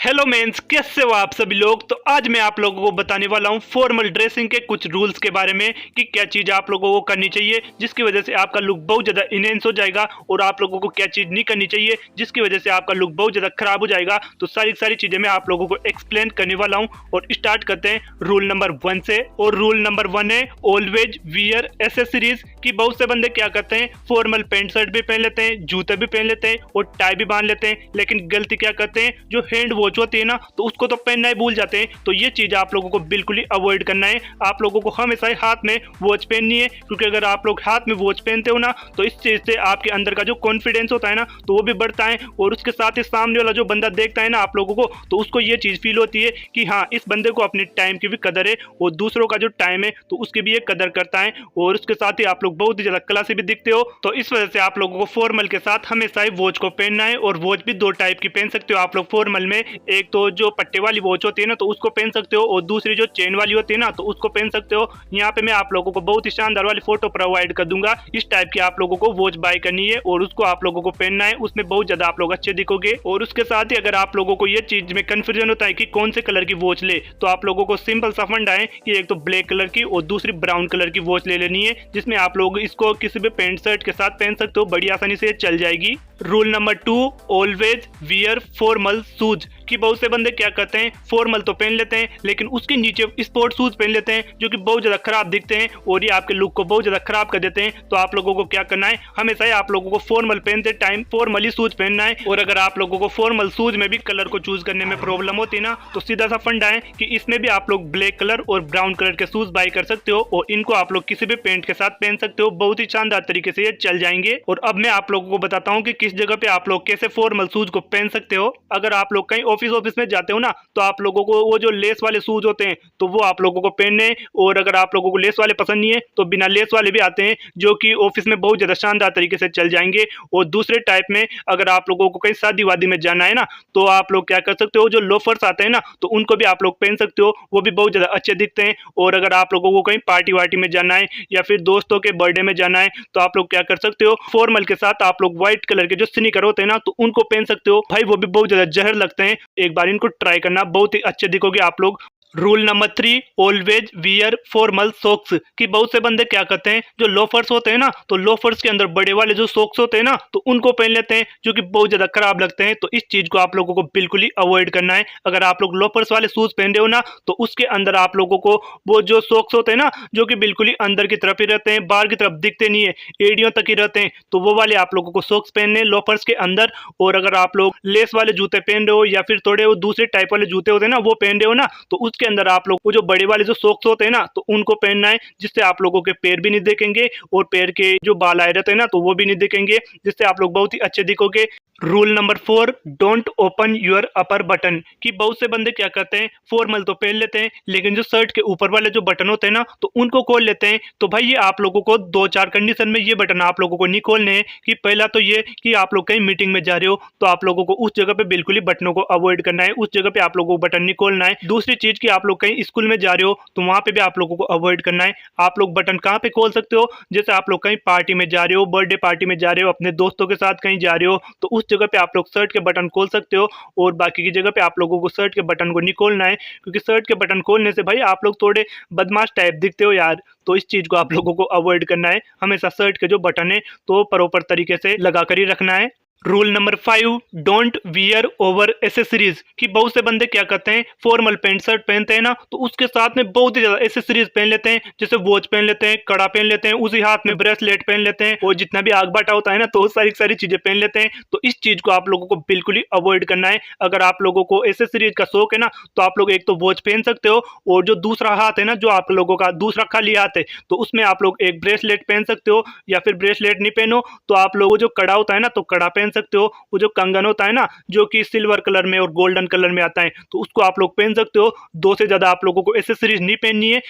Hello mains, कैसे हो आप सभी लोग। तो आज मैं आप लोगों को बताने वाला हूं फॉर्मल ड्रेसिंग के कुछ रूल्स के बारे में कि क्या चीज़ आप लोगों को करनी चाहिए जिसकी वजह से आपका लुक बहुत ज़्यादा इनहेंस हो जाएगा, और आप लोगों को क्या चीज़ नहीं करनी चाहिए जिसकी वजह से आपका लुक बहुत ज़्यादा खराब हो जाएगा। तो सारी सारी चीज़ें मैं आप लोगों को एक्सप्लेन करने वाला हूँ। और स्टार्ट करते हैं रूल नंबर 1 से। और रूल नंबर 1 है ऑलवेज वियर एसेसरीज। कि बहुत से बंदे क्या करते हैं, फॉर्मल पैंट शर्ट भी पहन लेते हैं, जूते भी पहन लेते हैं और टाई भी बांध लेते हैं, लेकिन गलती क्या करते हैं, जो हैंड वॉच होती है ना, तो उसको तो पहनना ही भूल जाते हैं। तो ये चीज आप लोगों को बिल्कुल ही अवॉइड करना है। आप लोगों को हमेशा ही हाथ में वॉच पहननी है, क्योंकि अगर आप लोग हाथ में वॉच पहनते हो ना, तो इस चीज से आपके अंदर का जो कॉन्फिडेंस होता है ना, तो वो भी बढ़ता है। और उसके साथ ही सामने वाला जो बंदा देखता है ना आप लोगों को, तो उसको ये चीज फील होती है कि हाँ, इस बंदे को अपने टाइम की भी कदर है और दूसरों का जो टाइम है तो उसकी भी एक कदर करता है। और उसके साथ ही आप लोग बहुत ही ज्यादा क्लासी भी दिखते हो। तो इस वजह से आप लोगों को फॉर्मल के साथ हमेशा ही वॉच को पहनना है। और वॉच भी दो टाइप की पहन सकते हो आप लोग फॉर्मल में। एक तो जो पट्टे वाली वॉच होती है ना, तो उसको पहन सकते हो, और दूसरी जो चेन वाली होती है ना, तो उसको पहन सकते हो। यहाँ पे मैं आप लोगों को बहुत ही शानदार वाली फोटो प्रोवाइड कर दूंगा। इस टाइप की आप लोगों को वॉच बाय करनी है और उसको आप लोगों को पहनना है। उसमें बहुत ज्यादा आप लोग अच्छे दिखोगे। और उसके साथ ही अगर आप लोगों को ये चीज में कंफ्यूजन होता है कि कौन से कलर की वॉच ले, तो आप लोगों को सिंपल सा फंडा है कि एक तो ब्लैक कलर की और दूसरी ब्राउन कलर की वॉच ले लेनी है, जिसमें आप लोग इसको किसी भी पैंट शर्ट के साथ पहन सकते हो, बड़ी आसानी से चल जाएगी। Rule number 2, always wear formal shoes. कि बहुत से बंदे क्या करते हैं, फॉर्मल तो पहन लेते हैं लेकिन उसके नीचे स्पोर्ट शूज पहन लेते हैं, जो कि बहुत ज्यादा खराब दिखते हैं और ये आपके लुक को बहुत ज्यादा खराब कर देते हैं। तो आप लोगों को क्या करना है, हमेशा ही आप लोगों को फॉर्मल पहनते टाइम फॉर्मली शूज पहनना है। और अगर आप लोगों को फॉर्मल शूज में भी कलर को चूज करने में प्रॉब्लम होती है ना, तो सीधा सा फंडा है कि इसमें भी आप लोग ब्लैक कलर और ब्राउन कलर के शूज बाय कर सकते हो, और इनको आप लोग किसी भी पेंट के साथ पहन सकते हो, बहुत ही शानदार तरीके से ये चल जाएंगे। और अब मैं आप लोगों को बताता हूँ कि किस जगह पे आप लोग कैसे फॉर्मल शूज को पहन सकते हो। अगर आप लोग कहीं ऑफिस में जाते हो ना, तो आप लोगों को वो जो लेस वाले शूज होते हैं तो वो आप लोगों को पहनने। और अगर आप लोगों को लेस वाले पसंद नहीं है, तो बिना लेस वाले भी आते हैं, जो कि ऑफिस में बहुत ज्यादा शानदार तरीके से चल जाएंगे। और दूसरे टाइप में अगर आप लोगों को कहीं शादी वादी में जाना है ना, तो आप लोग क्या कर सकते हो, जो लोफर्स आते हैं ना, तो उनको भी आप लोग पहन सकते हो, वो भी बहुत ज्यादा अच्छे दिखते हैं। और अगर आप लोगों को कहीं पार्टी वार्टी में जाना है या फिर दोस्तों के बर्थडे में जाना है, तो आप लोग क्या कर सकते हो, फॉर्मल के साथ आप लोग व्हाइट कलर के जो स्नीकर होते हैं ना, तो उनको पहन सकते हो। भाई वो भी बहुत ज्यादा जहर लगते हैं, एक बार इनको ट्राई करना, बहुत ही अच्छे दिखोगे आप लोग। Rule number 3, always wear formal socks. कि बहुत से बंदे क्या करते हैं, जो लोफर्स होते हैं ना, तो लोफर्स के अंदर बड़े वाले जो सॉक्स होते हैं ना, तो उनको पहन लेते हैं, जो कि बहुत ज्यादा खराब लगते हैं। तो इस चीज को आप लोगों को बिल्कुल ही अवॉइड करना है। अगर आप लोग लोफर्स वाले शूज पहन रहे हो ना, तो उसके अंदर आप लोगों को वो जो सॉक्स होते हैं ना, जो कि बिल्कुल ही अंदर की तरफ ही रहते हैं, बाहर की तरफ दिखते नहीं है, एड़ियों तक ही रहते हैं, तो वो वाले आप लोगों को सॉक्स पहनने लोफर्स के अंदर। और अगर आप लोग लेस वाले जूते पहन रहे हो या फिर थोड़े वो दूसरे टाइप वाले जूते होते हैं ना, वो पहन रहे हो ना, तो उसके अंदर आप लोग वो जो बड़े वाले जो सॉक्स होते हैं ना, तो उनको पहनना है, जिससे आप लोगों के पैर भी नहीं दिखेंगे और पैर के जो बाल आए रहते हैं ना, तो वो भी नहीं दिखेंगे, जिससे आप लोग बहुत ही अच्छे दिखोगे। Rule number 4, don't open your upper button. कि बहुत से बंदे क्या करते हैं, फॉर्मल तो पहन लेते हैं लेकिन जो शर्ट के ऊपर वाले जो बटन होते हैं ना, तो उनको खोल लेते हैं। तो भाई ये आप लोगों को 2-4 कंडीशन में ये बटन आप लोगों को नहीं खोलने हैं। कि पहला तो ये कि आप लोग कहीं मीटिंग में जा रहे हो, तो आप लोगों को उस जगह पे बिल्कुल ही बटनों को अवॉइड करना है, उस जगह पे आप लोगों को बटन नहीं खोलना है। दूसरी चीज की आप लोग कहीं स्कूल में जा रहे हो, तो वहां पे भी आप लोगों को अवॉइड करना है। आप लोग बटन कहाँ पे खोल सकते हो, जैसे आप लोग कहीं पार्टी में जा रहे हो, बर्थडे पार्टी में जा रहे हो, अपने दोस्तों के साथ कहीं जा रहे हो, तो उस जगह पे आप लोग शर्ट के बटन खोल सकते हो। और बाकी की जगह पे आप लोगों को शर्ट के बटन को नहीं खोलना है, क्योंकि शर्ट के बटन खोलने से भाई आप लोग थोड़े बदमाश टाइप दिखते हो यार। तो इस चीज को आप लोगों को अवॉइड करना है, हमेशा शर्ट के जो बटन है तो प्रॉपर तरीके से लगा कर ही रखना है। Rule number 5, don't wear over accessories. कि बहुत से बंदे क्या करते हैं, फॉर्मल पैंट शर्ट पहनते हैं ना, तो उसके साथ में बहुत ही ज्यादा एसेसरीज पहन लेते हैं, जैसे वॉच पहन लेते हैं, कड़ा पहन लेते हैं, उसी हाथ में ब्रेसलेट पहन लेते हैं, और जितना भी आग बाटा होता है ना, तो सारी सारी चीजें पहन लेते हैं। तो इस चीज को आप लोगों को बिल्कुल ही अवॉइड करना है। अगर आप लोगों को एसेसरीज का शौक है ना, तो आप लोग एक तो वॉच पहन सकते हो, और जो दूसरा हाथ है ना, जो आप लोगों का दूसरा खाली हाथ है, तो उसमें आप लोग एक ब्रेसलेट पहन सकते हो। या फिर ब्रेसलेट नहीं पहनो तो आप लोगों जो कड़ा होता है ना, तो कड़ा पहन सकते हो। वो जो कंगन होता है ना, जो कि सिल्वर कलर में और गोल्डन कलर में आता है, तो उसको आप लोग पहन सकते हो। 2 से ज्यादा आप लोगों को एसेसरीज नहीं पहननी है।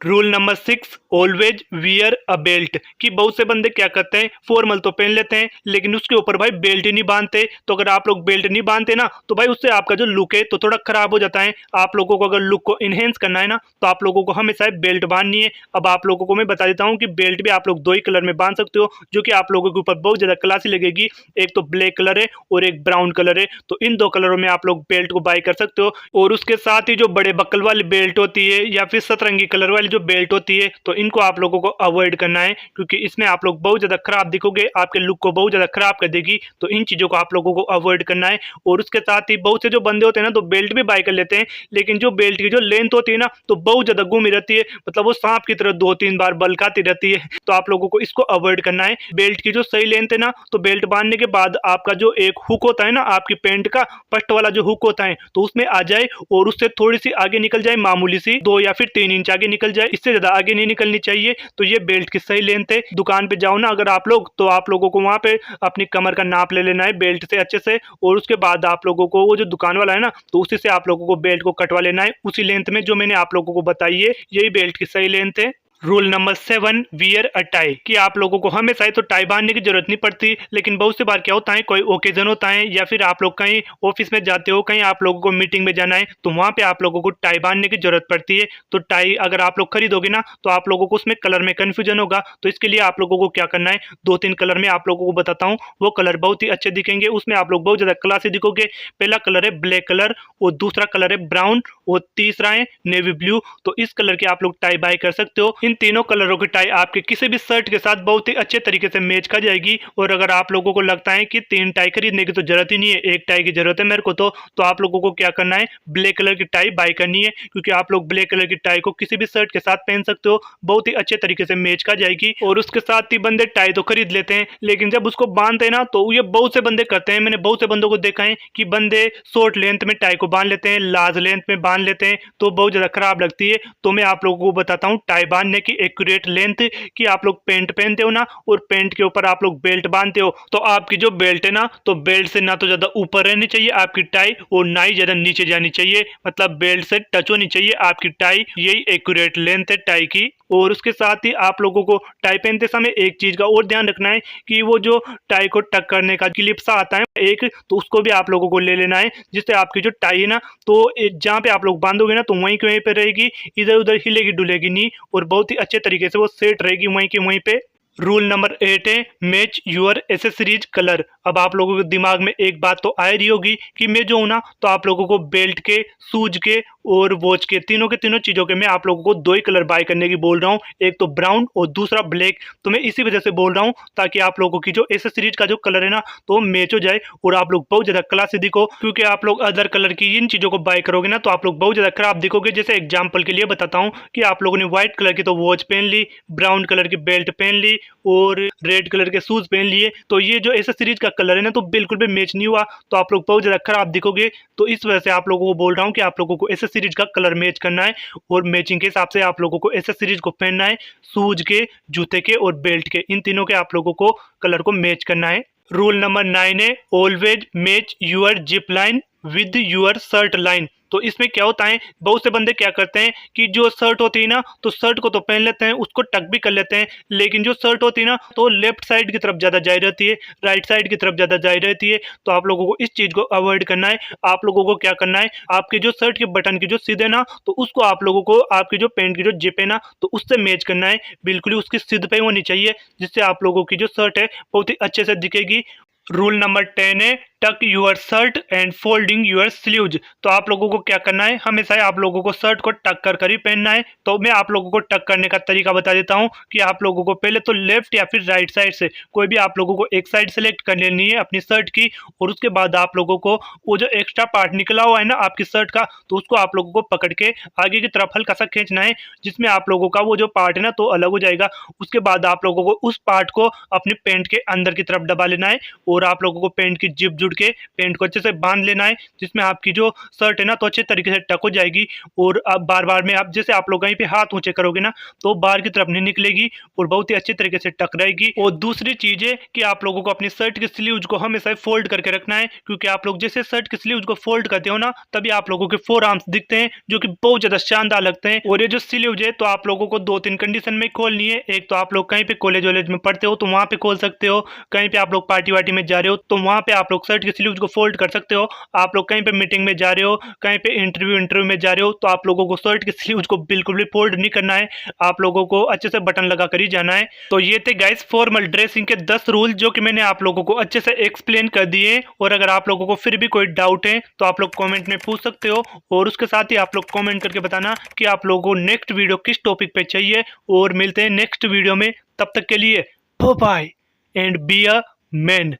Rule number 6, always wear a belt. कि बहुत से बंदे क्या करते हैं, फॉर्मल तो पहन लेते हैं लेकिन उसके ऊपर भाई बेल्ट ही नहीं बांधते। तो अगर आप लोग बेल्ट नहीं बांधते ना तो भाई उससे आपका जो लुक है तो थोड़ा खराब हो जाता है। आप लोगों को अगर लुक को इनहेंस करना है ना तो आप लोगों को हमेशा बेल्ट बांधनी है। अब आप लोगों को मैं बता देता हूँ कि बेल्ट भी आप लोग दो ही कलर में बांध सकते हो, जो कि आप लोगों के ऊपर बहुत ज्यादा क्लासी लगेगी। एक तो ब्लैक कलर है और एक ब्राउन कलर है, तो इन दो कलरों में आप लोग बेल्ट को बाय कर सकते हो। और उसके साथ ही जो बड़े बक्कल वाली बेल्ट होती है या फिर सतरंगी कलर वाली जो बेल्ट होती है तो इनको आप लोगों को अवॉइड करना है, क्योंकि इसमें आप लोग बहुत ज्यादा खराब दिखोगे, आपके लुक को बहुत ज्यादा खराब कर देगी। तो इन चीजों को आप लोगों को अवॉइड करना है। और उसके साथ ही बहुत से जो बंदे होते हैं ना तो बेल्ट भी बाय कर लेते हैं, लेकिन जो बेल्ट की जो लेंथ होती है ना तो बहुत ज्यादा घूमी रहती है, मतलब वो सांप की तरह 2-3 बार बलकाती रहती है। तो आप लोगों को इसको अवॉइड करना है। बेल्ट की जो सही लेंथ है ना तो बेल्ट बांधने के बाद आपका जो एक हुक होता है ना आपकी पैंट का फर्स्ट वाला जो हुक होता है तो उसमें आ जाए और उससे थोड़ी सी आगे निकल जाए, मामूली सी 2 या फिर 3 इंच आगे निकल जाए, इससे ज्यादा आगे नहीं निकलनी चाहिए। तो ये बेल्ट की सही लेंथ है। दुकान पे जाओ ना अगर आप लोग तो आप लोगों को वहां पे अपनी कमर का नाप ले लेना है बेल्ट से अच्छे से, और उसके बाद आप लोगों को वो जो दुकान वाला है ना तो उसी से आप लोगों को बेल्ट को कटवा लेना है उसी लेंथ में जो मैंने आप लोगों को बताई है, यही बेल्ट की सही लेंथ है। Rule number 7, wear a tie. कि आप लोगों को हमेशा तो टाई बांधने की जरूरत नहीं पड़ती, लेकिन बहुत सी बार क्या होता है कोई ओकेजन होता है या फिर आप लोग कहीं ऑफिस में जाते हो, कहीं आप लोगों को मीटिंग में जाना है तो वहां पे आप लोगों को टाई बांधने की जरूरत पड़ती है। तो टाई अगर आप लोग खरीदोगे ना तो आप लोगों को उसमें कलर में कंफ्यूजन होगा। तो इसके लिए आप लोगों को क्या करना है, 2-3 कलर में आप लोगों को बताता हूँ, वो कलर बहुत ही अच्छे दिखेंगे, उसमें आप लोग बहुत ज्यादा क्लासी दिखोगे। पहला कलर है ब्लैक कलर, और दूसरा कलर है ब्राउन, और तीसरा है नेवी ब्लू। तो इस कलर की आप लोग टाई बाय कर सकते हो। इन तीनों कलरों की टाई आपके किसी भी शर्ट के साथ बहुत ही अच्छे तरीके से मैच कर जाएगी। और अगर आप लोगों को लगता है कि 3 टाई खरीदने की तो जरूरत ही नहीं है, एक टाई की जरूरत है मेरे को तो आप लोगों को क्या करना है, ब्लैक कलर की टाई बाय करनी है, क्योंकि आप लोग ब्लैक कलर की टाई को किसी भी शर्ट के साथ पहन सकते हो, बहुत ही अच्छे तरीके से मैच कर जाएगी। और उसके साथ ही बंदे टाई तो खरीद लेते हैं लेकिन जब उसको बांधते हैं ना तो ये बहुत से बंदे करते हैं, मैंने बहुत से बंदों को देखा है कि बंदे शॉर्ट लेंथ में टाई को बांध लेते हैं, लार्ज लेंथ में बांध लेते हैं, तो बहुत ज्यादा खराब लगती है। तो मैं आप लोगों को बताता हूँ टाई बांधने की एक्यूरेट लेंथ। कि आप लोग पैंट पहनते हो ना और पैंट के ऊपर आप लोग बेल्ट बांधते हो, तो आपकी जो बेल्ट है ना तो बेल्ट से ना तो ज्यादा ऊपर रहनी चाहिए आपकी टाई और ना ही ज्यादा नीचे जानी चाहिए, मतलब बेल्ट से टच होनी चाहिए आपकी टाई, यही एक्यूरेट लेंथ है टाई की। और उसके साथ ही आप लोगों को टाई पहनते समय एक चीज का और ध्यान रखना है कि वो जो टाई को टक करने का क्लिप सा आता है एक, तो उसको भी आप लोगों को ले लेना है, जिससे आपकी जो टाई है ना तो जहाँ पे आप लोग बांधोगे ना तो वहीं के वहीं पे रहेगी, इधर उधर हिलेगी डुलेगी नहीं, और बहुत ही अच्छे तरीके से वो सेट रहेगी वहीं के वहीं पे। रूल नंबर 8 है मैच यूर एसेसरीज कलर। अब आप लोगों के दिमाग में एक बात तो आ रही होगी कि मैं जो हूं ना तो आप लोगों को बेल्ट के, शूज के और वॉच के तीनों चीजों के मैं आप लोगों को 2 ही कलर बाय करने की बोल रहा हूं, एक तो ब्राउन और दूसरा ब्लैक। तो मैं इसी वजह से बोल रहा हूं ताकि आप लोगों की जो एसेसरीज का जो कलर है ना तो मैच हो जाए और आप लोग बहुत ज्यादा क्लासी दिखो, क्योंकि आप लोग अदर कलर की इन चीजों को बाय करोगे ना तो आप लोग बहुत ज्यादा खराब दिखोगे। जैसे एग्जाम्पल के लिए बताता हूँ कि आप लोगों ने व्हाइट कलर की तो वॉच पहन ली, ब्राउन कलर की बेल्ट पहन ली और रेड कलर के शूज पहन लिए, तो ये जो एसेसरीज का कलर है ना तो बिल्कुल भी मैच नहीं हुआ, तो आप लोग बहुत ज्यादा खराब दिखोगे। तो इस वजह से आप लोगों को बोल रहा हूँ कि आप लोगों को एसेसरीज का कलर मैच करना है और मैचिंग के हिसाब से आप लोगों को एसेसरीज को पहनना है, शूज के, जूते के और बेल्ट के, इन तीनों के आप लोगों को कलर को मैच करना है। रूल नंबर 9 है always match your zip line with your shirt line. तो इसमें क्या होता है, बहुत से बंदे क्या करते हैं कि जो शर्ट होती है ना तो शर्ट को तो पहन लेते हैं, उसको टक भी कर लेते हैं, लेकिन जो शर्ट होती है ना तो लेफ्ट साइड की तरफ ज्यादा जाई रहती है, राइट साइड की तरफ ज्यादा जाई रहती है। तो आप लोगों को इस चीज को अवॉइड करना है। आप लोगों को क्या करना है, आपके जो शर्ट के बटन की जो सिद है ना तो उसको आप लोगों को आपकी जो पैंट की जो जिप है ना तो उससे मैच करना है, बिल्कुल ही उसकी सिद पे होनी चाहिए, जिससे आप लोगों की जो शर्ट है बहुत ही अच्छे से दिखेगी। रूल नंबर 10 है tuck your shirt and folding your sleeves. तो आप लोगों को क्या करना है, हमेशा आप लोगों को शर्ट को टक कर ही पहनना है। तो मैं आप लोगों को टक करने का तरीका बता देता हूं कि आप लोगों को पहले तो लेफ्ट या फिर राइट साइड से कोई भी आप लोगों को एक साइड सेलेक्ट कर लेनी है अपनी शर्ट की, और उसके बाद आप लोगों को वो जो एक्स्ट्रा पार्ट निकला हुआ है ना आपकी शर्ट का तो उसको आप लोगों को पकड़ के आगे की तरफ हल्का सा खींचना है, जिसमें आप लोगों का वो जो पार्ट है ना तो अलग हो जाएगा। उसके बाद आप लोगों को उस पार्ट को अपनी पैंट के अंदर की तरफ दबा लेना है और आप लोगों को पैंट की जिप जुड़ के पैंट को अच्छे से बांध लेना है, जिसमें आपकी जो शर्ट है ना तो अच्छे तरीके से टक हो जाएगी। और अब बार बार में आप जैसे आप लोग कहीं पे हाथ ऊंचे करोगे ना तो बाहर की तरफ नहीं निकलेगी और बहुत ही अच्छे तरीके से टक रहेगी। और दूसरी चीज है कि आप लोगों को अपनी शर्ट की स्लीव्स को हमेशा फोल्ड करके रखना है, क्योंकि आप लोग जैसे शर्ट की स्लीव्स को फोल्ड करते हो ना तभी आप लोगों के फोर आर्म्स दिखते हैं, जो कि बहुत ज्यादा शानदार लगते हैं। और ये जो स्लीव्स है तो आप लोगों को 2-3 कंडीशन में खोलनी है। एक तो आप लोग कहीं पे कॉलेज वॉलेज में पढ़ते हो तो वहां पे खोल सकते हो, कहीं पे आप लोग पार्टी वार्टी में जा रहे हो तो वहां पे आप लोग शर्ट की स्लीव्स को फोल्ड कर सकते हो। आप लोग कहीं पे मीटिंग में जा रहे हो, कहीं पे इंटरव्यू में जा रहे हो तो आप लोगों को शर्ट की स्लीव्स को बिल्कुल भी फोल्ड नहीं करना है, आप लोगों को अच्छे से बटन लगा कर ही जाना है। तो ये थे गाइस फॉर्मल ड्रेसिंग के 10 रूल, जो कि मैंने आप लोगों को अच्छे से एक्सप्लेन कर दिए। और अगर आप लोगों को फिर भी कोई डाउट है तो आप लोग कमेंट में पूछ सकते हो, और उसके साथ ही आप लोग कमेंट करके बताना कि आप लोगों को नेक्स्ट वीडियो किस टॉपिक पे चाहिए। और मिलते हैं नेक्स्ट वीडियो में, तब तक के लिए bye and be a man.